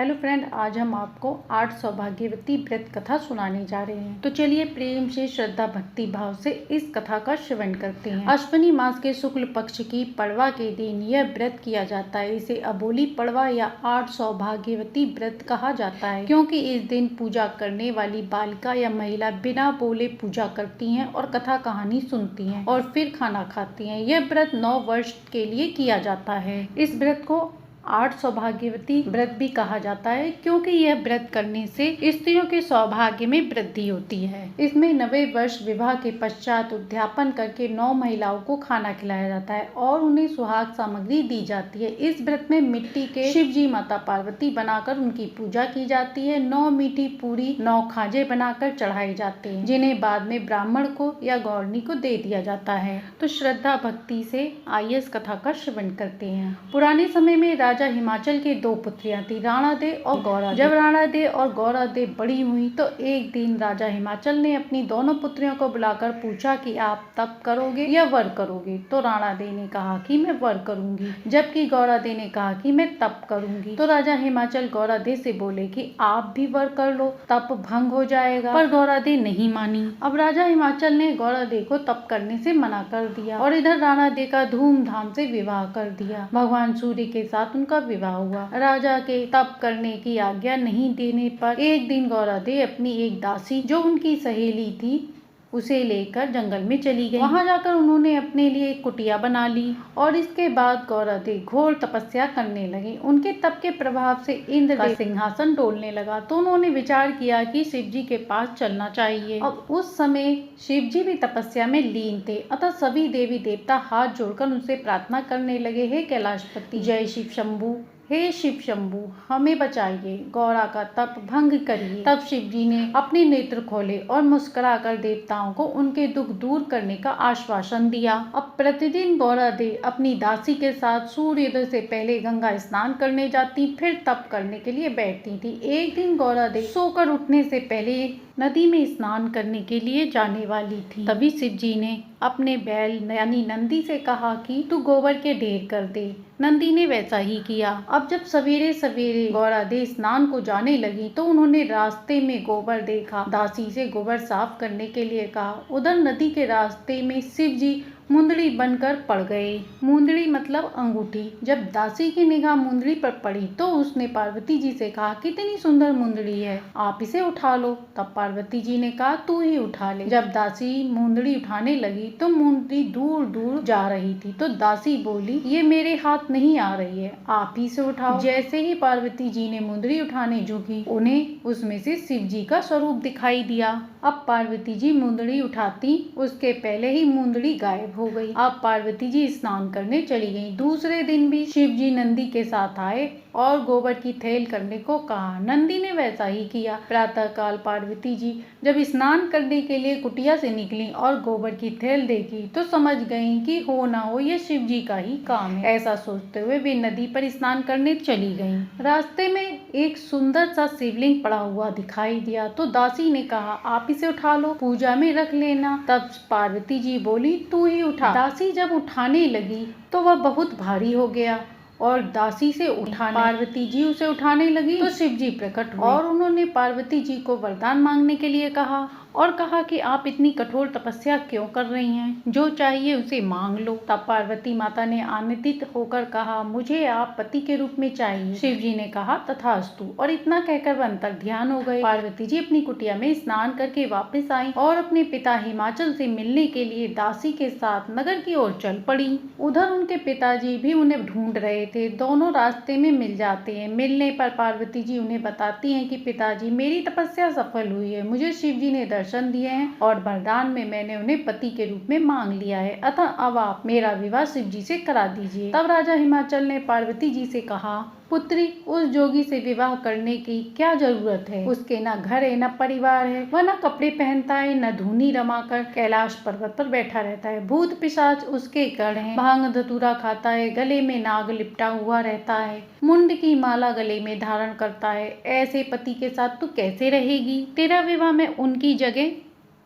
Hello friend, आज हम आपको 8 सौभाग्यवती व्रत कथा सुनाने जा रहे हैं। तो चलिए प्रेम से, श्रद्धा भक्ति भाव से इस कथा का श्रवण करते हैं। अश्विनी मास के शुक्ल पक्ष की पड़वा के दिन यह व्रत किया जाता है। इसे अबोली पड़वा या 8 सौभाग्यवती व्रत कहा जाता है, क्योंकि इस दिन पूजा करने वाली बालिका या महिला बिना बोले पूजा करती हैं और कथा कहानी सुनती हैं और फिर खाना खाती हैं। यह व्रत 9 वर्ष के लिए किया जाता है। इस व्रत को 8 सौभाग्यवती व्रत भी कहा जाता है, क्योंकि यह व्रत करने से स्त्रियों के सौभाग्य में वृद्धि होती है। इसमें 90 वर्ष विवाह के पश्चात उद्यापन करके 9 महिलाओं को खाना खिलाया जाता है और उन्हें सुहाग सामग्री दी जाती है। इस व्रत में मिट्टी के शिव जी माता पार्वती बनाकर उनकी पूजा की जाती है। 9 मीठी पूरी 9 खाजे बनाकर चढ़ाए जाते हैं, जिन्हें बाद में ब्राह्मण को या गौरनी को दे दिया जाता है। तो श्रद्धा भक्ति से आइए इस कथा का श्रवण करते हैं। पुराने समय में राजा हिमाचल के 2 पुत्रियां थी, राणा दे और गौरा। जब राणा दे और गौरा दे बड़ी हुई तो एक दिन राजा हिमाचल ने अपनी दोनों पुत्रियों को बुलाकर पूछा कि आप तप करोगे या वर करोगे। तो राणा दे ने कहा कि मैं वर करूंगी, जबकि गौरा दे ने कहा कि मैं तप करूंगी। तो राजा हिमाचल गौरा दे से बोले कि आप भी वर कर लो, तप भंग हो जाएगा, पर गौरा दे नहीं मानी। अब राजा हिमाचल ने गौरा दे को तप करने से मना कर दिया और इधर राणा दे का धूमधाम से विवाह कर दिया। भगवान सूर्य के साथ उनका विवाह हुआ। राजा के तप करने की आज्ञा नहीं देने पर एक दिन गौरा दे अपनी एक दासी, जो उनकी सहेली थी, उसे लेकर जंगल में चली गई। वहां जाकर उन्होंने अपने लिए एक कुटिया बना ली और इसके बाद गौरा दे घोर तपस्या करने लगे। उनके तप के प्रभाव से इंद्र का सिंहासन डोलने लगा। तो उन्होंने विचार किया कि शिव जी के पास चलना चाहिए। अब उस समय शिव जी भी तपस्या में लीन थे, अतः सभी देवी देवता हाथ जोड़कर उनसे प्रार्थना करने लगे, हे कैलाशपति, जय शिव शंभू, हे शिव शंभू, हमें बचाइए, गौरा का तप भंग करिए। तब शिव जी ने अपने नेत्र खोले और मुस्कुराकर देवताओं को उनके दुख दूर करने का आश्वासन दिया। अब प्रतिदिन गौरा दे अपनी दासी के साथ सूर्योदय से पहले गंगा स्नान करने जाती, फिर तप करने के लिए बैठती थी। एक दिन गौरा दे सोकर उठने से पहले नदी में स्नान करने के लिए जाने वाली थी। तभी शिव जी ने अपने बैल यानी नंदी से कहा कि तू गोबर के ढेर कर दे। नंदी ने वैसा ही किया। अब जब सवेरे सवेरे गौरा दे स्नान को जाने लगी तो उन्होंने रास्ते में गोबर देखा। दासी से गोबर साफ करने के लिए कहा। उधर नदी के रास्ते में शिव जी मुंदड़ी बनकर पड़ गए। मुंदड़ी मतलब अंगूठी। जब दासी की निगाह मुंदड़ी पर पड़ी तो उसने पार्वती जी से कहा, कितनी सुंदर मुंदड़ी है, आप इसे उठा लो। तब पार्वती जी ने कहा, तू ही उठा ले। जब दासी मुंदड़ी उठाने लगी तो मुंदड़ी दूर दूर जा रही थी। तो दासी बोली, ये मेरे हाथ नहीं आ रही है, आप ही से उठाओ। जैसे ही पार्वती जी ने मुंदड़ी उठाने झुकी, उन्हें उसमें से शिव जी का स्वरूप दिखाई दिया। अब पार्वती जी मुंदड़ी उठाती उसके पहले ही मुंदड़ी गायब हो गई। अब पार्वती जी स्नान करने चली गईं। दूसरे दिन भी शिव जी नंदी के साथ आए और गोबर की थैल करने को कहा। नंदी ने वैसा ही किया। प्रातः काल पार्वती जी जब स्नान करने के लिए कुटिया से निकली और गोबर की थैल देखी तो समझ गईं कि हो ना हो ये शिव जी का ही काम है। ऐसा सोचते हुए वे नदी पर स्नान करने चली गईं। रास्ते में एक सुंदर सा शिवलिंग पड़ा हुआ दिखाई दिया तो दासी ने कहा, आप इसे उठा लो, पूजा में रख लेना। तब पार्वती जी बोली, तू ही उठा। दासी जब उठाने लगी तो वह बहुत भारी हो गया और दासी से उठाने पार्वती जी उसे उठाने लगी तो शिव जी प्रकट हुए और उन्होंने पार्वती जी को वरदान मांगने के लिए कहा और कहा कि आप इतनी कठोर तपस्या क्यों कर रही हैं, जो चाहिए उसे मांग लो। तब पार्वती माता ने आनंदित होकर कहा, मुझे आप पति के रूप में चाहिए। शिव जी ने कहा, तथास्तु, और इतना कहकर वह अंतर ध्यान हो गए। पार्वती जी अपनी कुटिया में स्नान करके वापस आई और अपने पिता हिमाचल से मिलने के लिए दासी के साथ नगर की ओर चल पड़ी। उधर उनके पिताजी भी उन्हें ढूंढ रहे थे। दोनों रास्ते में मिल जाते हैं। मिलने पर पार्वती जी उन्हें बताती हैं कि पिताजी, मेरी तपस्या सफल हुई है, मुझे शिव जी ने दर्शन दिए हैं और वरदान में मैंने उन्हें पति के रूप में मांग लिया है, अतः अब आप मेरा विवाह शिव जी से करा दीजिए। तब राजा हिमाचल ने पार्वती जी से कहा, पुत्री, उस जोगी से विवाह करने की क्या जरूरत है, उसके न घर है न परिवार है, वह न कपड़े पहनता है न धूनी रमाकर कैलाश पर्वत पर बैठा रहता है। भूत पिशाच उसके गढ़ हैं, भांग धतूरा खाता है, गले में नाग लिपटा हुआ रहता है, मुंड की माला गले में धारण करता है। ऐसे पति के साथ तू कैसे रहेगी? तेरा विवाह मैं उनकी जगह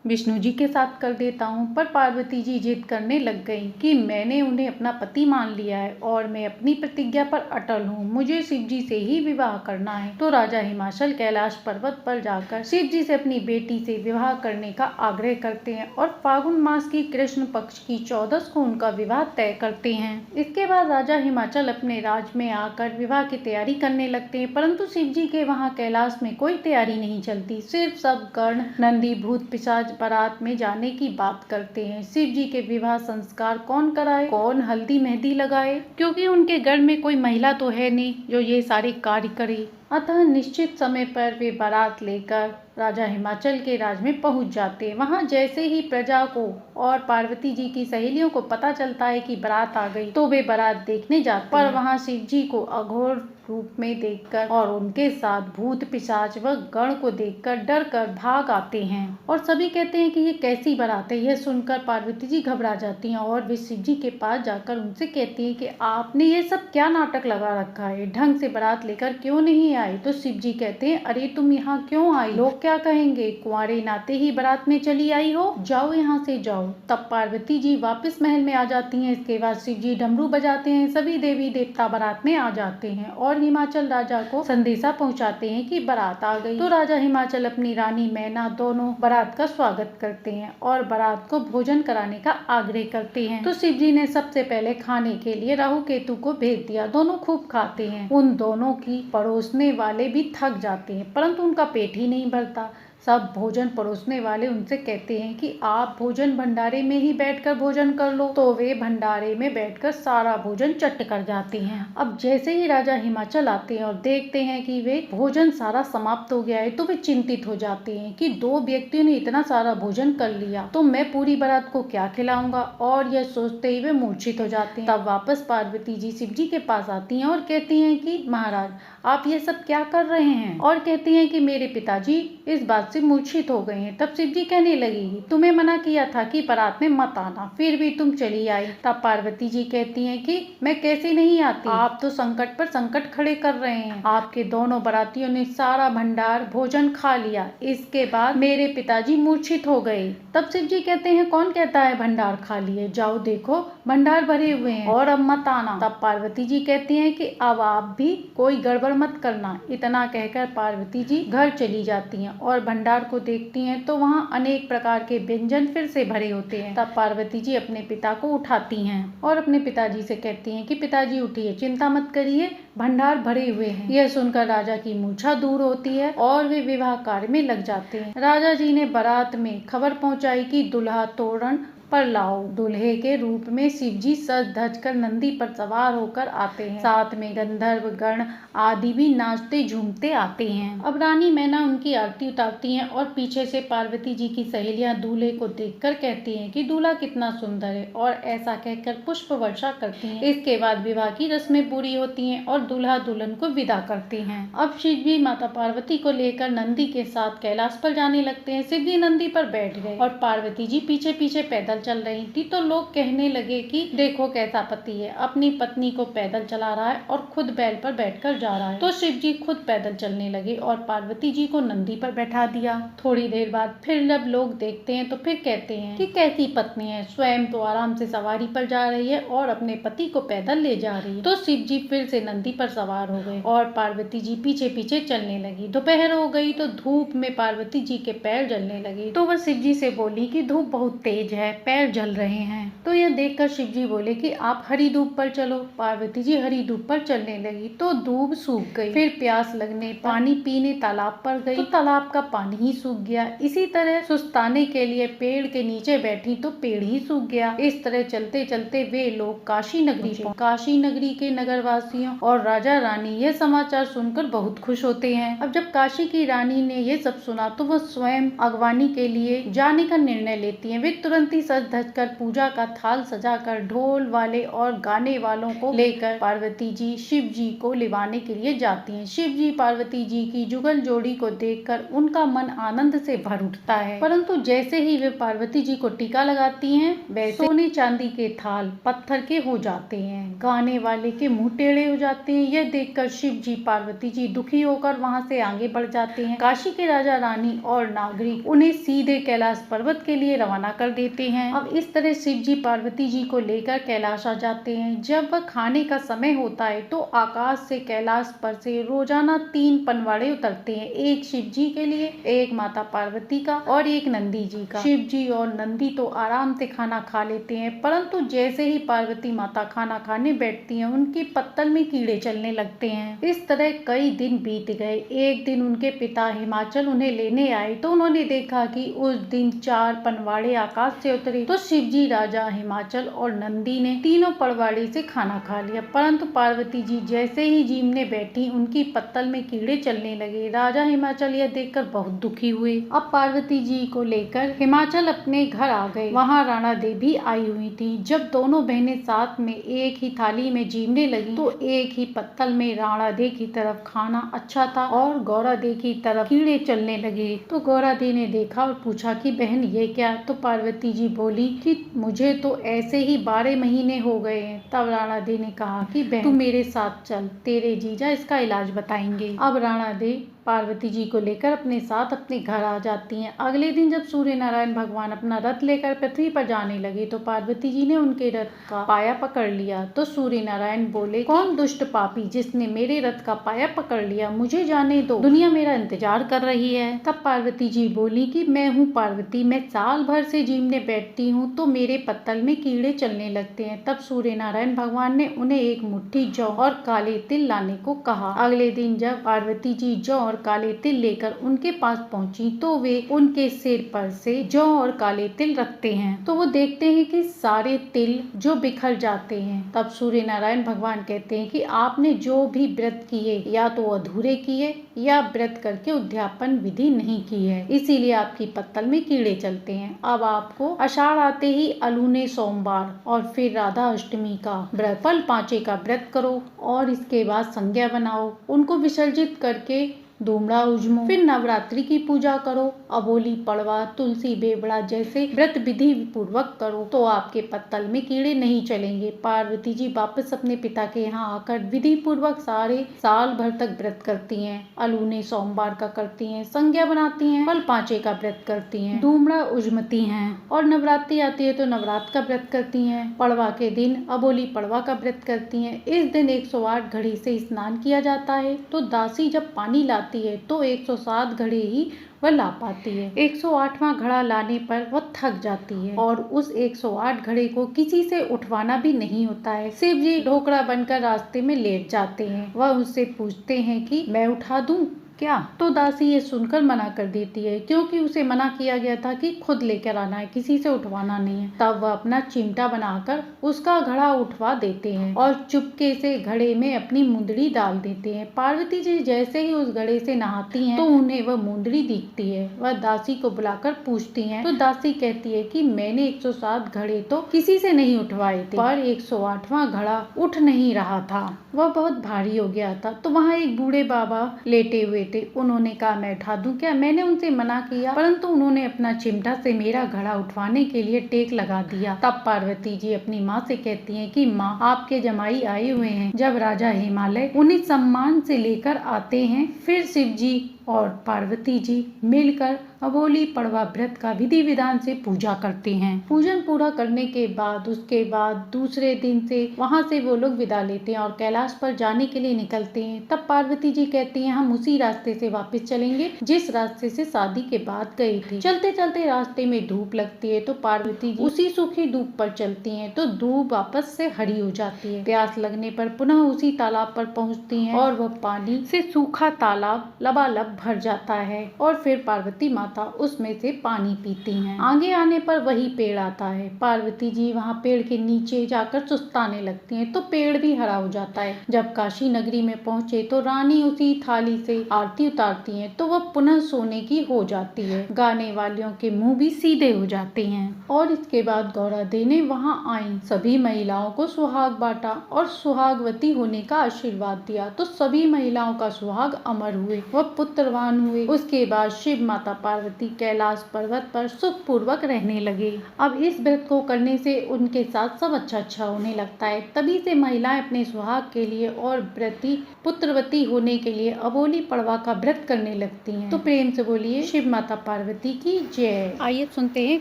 विष्णु जी के साथ कर देता हूँ। पर पार्वती जी जिद करने लग गई कि मैंने उन्हें अपना पति मान लिया है और मैं अपनी प्रतिज्ञा पर अटल हूँ, मुझे शिव जी से ही विवाह करना है। तो राजा हिमाचल कैलाश पर्वत पर जाकर शिव जी से अपनी बेटी से विवाह करने का आग्रह करते हैं और फागुन मास की कृष्ण पक्ष की 14 को उनका विवाह तय करते हैं। इसके बाद राजा हिमाचल अपने राज में आकर विवाह की तैयारी करने लगते हैं, परंतु शिव जी के वहाँ कैलाश में कोई तैयारी नहीं चलती। सिर्फ सब गण नंदी भूत पिशाच बारात में जाने की बात करते हैं। शिव जी के विवाह संस्कार कौन कराए, कौन हल्दी मेहंदी लगाए, क्योंकि उनके घर में कोई महिला तो है नहीं जो ये सारे कार्य करे। अतः निश्चित समय पर वे बारात लेकर राजा हिमाचल के राज में पहुंच जाते हैं। वहां जैसे ही प्रजा को और पार्वती जी की सहेलियों को पता चलता है कि बारात आ गई, तो वे बारात देखने जाते पर वहां शिव जी को अघोर रूप में देखकर और उनके साथ भूत पिशाच व गण को देखकर डर कर भाग आते हैं और सभी कहते हैं कि ये कैसी बारात है। यह सुनकर पार्वती जी घबरा जाती हैं और वे शिव जी के पास जाकर उनसे कहती हैं कि आपने ये सब क्या नाटक लगा रखा है, ढंग से बारात लेकर क्यों नहीं आए। तो शिव जी कहते हैं, अरे तुम यहाँ क्यों आई, लोग क्या कहेंगे, कुंवारे नाते ही बारात में चली आई हो, जाओ यहाँ से जाओ। तब पार्वती जी वापस महल में आ जाती हैं। इसके बाद शिव जी डमरू बजाते हैं, सभी देवी देवता बारात में आ जाते हैं और हिमाचल राजा को संदेशा पहुंचाते हैं कि बारात आ गई। तो राजा हिमाचल अपनी रानी मैना दोनों बारात का स्वागत करते हैं और बारात को भोजन कराने का आग्रह करते हैं। तो शिव जी ने सबसे पहले खाने के लिए राहु केतु को भेज दिया। दोनों खूब खाते हैं। उन दोनों की परोसने वाले भी थक जाते हैं, परंतु उनका पेट ही नहीं भरता। सब भोजन परोसने वाले उनसे कहते हैं कि आप भोजन भंडारे में ही बैठकर भोजन कर लो। तो वे भंडारे में बैठकर सारा भोजन चट कर जाते हैं। अब जैसे ही राजा हिमाचल आते हैं और देखते हैं कि वे भोजन सारा समाप्त हो गया है, तो वे चिंतित हो जाते हैं कि दो व्यक्तियों ने इतना सारा भोजन कर लिया, तो मैं पूरी बारात को क्या खिलाऊंगा, और यह सोचते ही वे मूर्छित हो जाते हैं। तब वापस पार्वती जी शिव जी के पास आती हैं और कहती हैं कि महाराज आप ये सब क्या कर रहे हैं, और कहती हैं कि मेरे पिताजी इस बात से मूर्छित हो गए हैं। तब शिव जी कहने लगी, तुम्हें मना किया था कि बारात में मत आना, फिर भी तुम चली आई। तब पार्वती जी कहती हैं कि मैं कैसे नहीं आती, आप तो संकट पर संकट खड़े कर रहे हैं। आपके दोनों बारातियों ने सारा भंडार भोजन खा लिया, इसके बाद मेरे पिताजी मूर्छित हो गए। तब शिव जी कहते हैं, कौन कहता है भंडार खा लिए, जाओ देखो भंडार भरे हुए हैं और अब मत आना। तब पार्वती जी कहती हैं कि अब आप भी कोई गड़बड़ मत करना। इतना कहकर पार्वती जी घर चली जाती हैं और भंडार को देखती हैं तो वहाँ अनेक प्रकार के व्यंजन फिर से भरे होते हैं। तब पार्वती जी अपने पिता को उठाती हैं और अपने पिताजी से कहती हैं कि पिताजी उठिए, चिंता मत करिए, भंडार भरे हुए हैं। यह सुनकर राजा की मूर्छा दूर होती है और वे विवाह कार्य में लग जाते हैं। राजा जी ने बारात में खबर पहुंचाई कि दूल्हा तोरण पर लाओ। दूल्हे के रूप में शिव जी सज धज कर नंदी पर सवार होकर आते हैं। साथ में गंधर्व गण आदि भी नाचते झूमते आते हैं। अब रानी मैना उनकी आरती उतारती हैं और पीछे से पार्वती जी की सहेलियां दूल्हे को देखकर कहती हैं कि दूल्हा कितना सुंदर है, और ऐसा कहकर पुष्प वर्षा करती हैं। इसके बाद विवाह की रस्में पूरी होती हैं और दूल्हा दुल्हन को विदा करते हैं। अब शिव जी माता पार्वती को लेकर नंदी के साथ कैलाश पर जाने लगते हैं। शिव जी नंदी पर बैठ गए और पार्वती जी पीछे पीछे पैदल चल रही थी। तो लोग कहने लगे कि देखो कैसा पति है, अपनी पत्नी को पैदल चला रहा है और खुद बैल पर बैठकर जा रहा है। तो शिव जी खुद पैदल चलने लगे और पार्वती जी को नंदी पर बैठा दिया। थोड़ी देर बाद फिर जब लोग देखते हैं तो फिर कहते हैं कि कैसी पत्नी है, स्वयं तो आराम से सवारी पर जा रही है और अपने पति को पैदल ले जा रही है। तो शिव जी फिर से नंदी पर सवार हो गए और पार्वती जी पीछे पीछे चलने लगी। दोपहर हो गई तो धूप में पार्वती जी के पैर जलने लगे। तो वह शिव जी से बोली कि धूप बहुत तेज है, पैर जल रहे हैं। तो यह देखकर शिव जी बोले कि आप हरी धूप पर चलो। पार्वती जी हरी धूप पर चलने लगी तो धूप सूख गई। फिर प्यास लगने पानी पीने तालाब पर गई तो तालाब का पानी ही सूख गया। इसी तरह सुस्ताने के लिए पेड़ के नीचे बैठी तो पेड़ ही सूख गया। इस तरह चलते चलते वे लोग काशी नगरी पहुंचे। काशी नगरी के नगरवासियों और राजा रानी यह समाचार सुनकर बहुत खुश होते हैं। अब जब काशी की रानी ने ये सब सुना तो वह स्वयं अगवानी के लिए जाने का निर्णय लेती है। वे तुरंत ही सज धज कर पूजा का थाल सजाकर ढोल वाले और गाने वालों को लेकर पार्वती जी शिव जी को लिवाने के लिए जाती हैं। शिव जी पार्वती जी की जुगल जोड़ी को देखकर उनका मन आनंद से भर उठता है, परंतु जैसे ही वे पार्वती जी को टीका लगाती हैं वैसे सोने चांदी के थाल पत्थर के हो जाते हैं। गाने वाले के मुंह टेढ़े हो जाते हैं। यह देखकर शिव जी पार्वती जी दुखी होकर वहां से आगे बढ़ जाते हैं। काशी के राजा रानी और नागरिक उन्हें सीधे कैलाश पर्वत के लिए रवाना कर देते हैं। अब इस तरह शिव जी पार्वती जी को लेकर कैलाश आ जाते हैं। जब वह खाने का समय होता है तो आकाश से कैलाश पर से रोजाना 3 पनवाड़े उतरते हैं, एक शिव जी के लिए, एक माता पार्वती का और एक नंदी जी का। शिव जी और नंदी तो आराम से खाना खा लेते हैं, परंतु जैसे ही पार्वती माता खाना खाने बैठती हैं उनकी पत्तल में कीड़े चलने लगते हैं। इस तरह कई दिन बीत गए। एक दिन उनके पिता हिमाचल उन्हें लेने आए तो उन्होंने देखा कि उस दिन 4 पनवाड़े आकाश से उतरे। तो शिव जी, राजा हिमाचल और नंदी ने तीनों पनवाड़े से खाना खा लिया, परंतु पार्वती जी जैसे ही जीमने बैठी उनकी पत्तल में कीड़े चलने लगे। राजा हिमाचल यह देखकर बहुत दुखी हुए। अब पार्वती जी को लेकर हिमाचल अपने घर आ गए। वहाँ राणा देवी आई हुई थी। जब दोनों बहनें साथ में एक ही थाली में जीमने लगी तो एक ही पत्तल में राणा दे की तरफ खाना अच्छा था और गौरा दे की तरफ कीड़े चलने लगे। तो गौरा दे ने देखा और पूछा कि बहन ये क्या? तो पार्वती जी बोली कि मुझे तो ऐसे ही 12 महीने हो गए हैं। तब राणा दे ने कहा कि बहन तू मेरे साथ चल, तेरे जीजा इसका इलाज बताएंगे। अब राणा दे पार्वती जी को लेकर अपने साथ अपने घर आ जाती हैं। अगले दिन जब सूर्य नारायण भगवान अपना रथ लेकर पृथ्वी पर जाने लगे तो पार्वती जी ने उनके रथ का पाया पकड़ लिया। तो सूर्य नारायण बोले, कौन दुष्ट पापी जिसने मेरे रथ का पाया पकड़ लिया? मुझे जाने दो, दुनिया मेरा इंतजार कर रही है। तब पार्वती जी बोली कि मैं हूँ पार्वती, मैं साल भर से जीमने बैठती हूँ तो मेरे पत्तल में कीड़े चलने लगते हैं। तब सूर्य नारायण भगवान ने उन्हें एक मुट्ठी जौ और काले तिल लाने को कहा। अगले दिन जब पार्वती जी जौ और काले तिल लेकर उनके पास पहुंची तो वे उनके सिर पर से जौ और काले तिल रखते हैं तो वो देखते हैं कि सारे तिल जो बिखर जाते हैं। तब सूर्य नारायण भगवान कहते हैं कि आपने जो भी व्रत किए या तो अधूरे किए या व्रत करके उद्यापन विधि नहीं की है, इसीलिए आपकी पत्तल में कीड़े चलते हैं। अब आपको आषाढ़ आते ही अलूने सोमवार और फिर राधा अष्टमी का व्रत, फल पांचे का व्रत करो और इसके बाद संज्ञा बनाओ, उनको विसर्जित करके धूमड़ा उजमो, फिर नवरात्रि की पूजा करो, अबोली पड़वा, तुलसी बेबड़ा जैसे व्रत विधि पूर्वक करो तो आपके पत्तल में कीड़े नहीं चलेंगे। पार्वती जी वापस अपने पिता के यहाँ आकर विधि पूर्वक सारे साल भर तक व्रत करती हैं। अलूने सोमवार का करती हैं, संज्ञा बनाती हैं, फल पांचे का व्रत करती हैं, धूमड़ा उजमती हैं और नवरात्रि आती है तो नवरात्र का व्रत करती हैं। पड़वा के दिन अबोली पड़वा का व्रत करती हैं। इस दिन 108 घड़ी से स्नान किया जाता है। तो दासी जब पानी लाती है तो 107 घड़े ही वह ला पाती है। 108वां घड़ा लाने पर वह थक जाती है और उस 108 घड़े को किसी से उठवाना भी नहीं होता है। शिव जी ढोकरा बनकर रास्ते में लेट जाते हैं। वह उससे पूछते हैं कि मैं उठा दूं क्या? तो दासी ये सुनकर मना कर देती है क्योंकि उसे मना किया गया था कि खुद लेकर आना है, किसी से उठवाना नहीं है। तब वह अपना चिमटा बनाकर उसका घड़ा उठवा देते हैं और चुपके से घड़े में अपनी मुंदड़ी डाल देते हैं। पार्वती जी जैसे ही उस घड़े से नहाती हैं तो उन्हें वह मुंदड़ी दिखती है। वह दासी को बुलाकर पूछती हैं तो दासी कहती है कि मैंने 107 घड़े तो किसी से नहीं उठवाए थे, पर 108वां घड़ा उठ नहीं रहा था, वह बहुत भारी हो गया था। तो वहाँ एक बूढ़े बाबा लेटे हुए थे। उन्होंने कहा मैं उठा दूं क्या? मैंने उनसे मना किया परंतु उन्होंने अपना चिमटा से मेरा घड़ा उठवाने के लिए टेक लगा दिया। तब पार्वती जी अपनी माँ से कहती हैं कि माँ, आपके जमाई आए हुए हैं। जब राजा हिमालय उन्हें सम्मान से लेकर आते हैं फिर शिव जी और पार्वती जी मिलकर अबोली पड़वा व्रत का विधि विधान से पूजा करते हैं। पूजन पूरा करने के बाद उसके बाद दूसरे दिन से वहाँ से वो लोग विदा लेते हैं और कैलाश पर जाने के लिए निकलते हैं। तब पार्वती जी कहती हैं हम उसी रास्ते से वापस चलेंगे जिस रास्ते से शादी के बाद गई थी। चलते चलते रास्ते में धूप लगती है तो पार्वती जी उसी सूखी धूप पर चलती हैं तो धूप वापस से हरी हो जाती है। प्यास लगने पर पुनः उसी तालाब पर पहुँचती हैं और वह पानी से सूखा तालाब लबालब भर जाता है और फिर पार्वती माता उसमें से पानी पीती हैं। आगे आने पर वही पेड़ आता है। पार्वती जी वहाँ पेड़ के नीचे जाकर सुस्ताने लगती हैं तो पेड़ भी हरा हो जाता है। जब काशी नगरी में पहुँचे तो रानी उसी थाली से आरती उतारती हैं तो वह पुनः सोने की हो जाती है। गाने वालियों के मुंह भी सीधे हो जाते हैं। और इसके बाद गौरा देने वहां आई, सभी महिलाओं को सुहाग बांटा और सुहागवती होने का आशीर्वाद दिया। तो सभी महिलाओं का सुहाग अमर हुए, वह पुत्रवान हुए। उसके बाद शिव माता पार्वती कैलाश पर्वत पर सुख पूर्वक रहने लगे। अब इस व्रत को करने से उनके साथ सब अच्छा होने लगता है। तभी से महिलाएं अपने सुहाग के लिए और व्रती पुत्रवती होने के लिए अबोली पड़वा का व्रत करने लगती हैं। तो प्रेम से बोलिए शिव माता पार्वती की जय। आइए सुनते हैं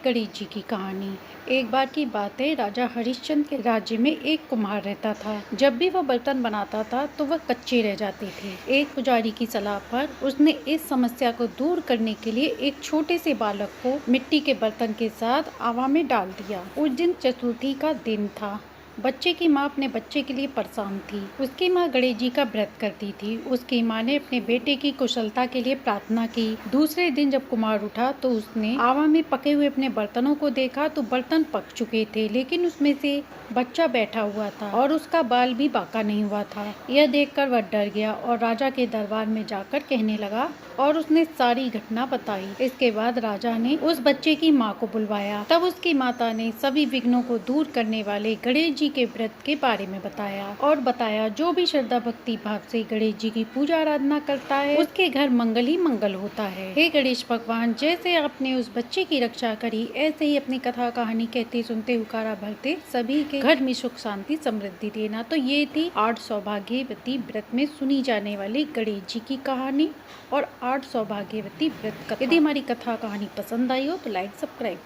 गणेश जी की कहानी। एक बार की बात है, राजा हरिश्चंद्र के राज्य में एक कुम्हार रहता था। जब भी वह बर्तन बनाता था तो वह कच्चे रह जाते थे। एक पुजारी की सलाह पर उसने इस समस्या को दूर करने के लिए एक छोटे से बालक को मिट्टी के बर्तन के साथ आवा में डाल दिया। उस दिन चतुर्थी का दिन था। बच्चे की माँ अपने बच्चे के लिए परेशान थी। उसकी माँ गणेश जी का व्रत करती थी। उसकी माँ ने अपने बेटे की कुशलता के लिए प्रार्थना की। दूसरे दिन जब कुमार उठा तो उसने आवा में पके हुए अपने बर्तनों को देखा तो बर्तन पक चुके थे, लेकिन उसमें से बच्चा बैठा हुआ था और उसका बाल भी बांका नहीं हुआ था। यह देखकर वह डर गया और राजा के दरबार में जाकर कहने लगा और उसने सारी घटना बताई। इसके बाद राजा ने उस बच्चे की माँ को बुलवाया। तब उसकी माता ने सभी विघ्नों को दूर करने वाले गणेश जी के व्रत के बारे में बताया और बताया जो भी श्रद्धा भक्ति भाव से गणेश जी की पूजा आराधना करता है उसके घर मंगल ही मंगल होता है। हे गणेश भगवान, जैसे आपने उस बच्चे की रक्षा करी, ऐसे ही अपनी कथा कहानी कहते सुनते हुकारा भरते सभी के घर में सुख शांति समृद्धि देना। तो ये थी 8 सौभाग्यवती व्रत में सुनी जाने वाली गणेश जी की कहानी और 8 सौभाग्यवती व्रत कथा। यदि हमारी कथा कहानी पसंद आई हो तो लाइक सब्सक्राइब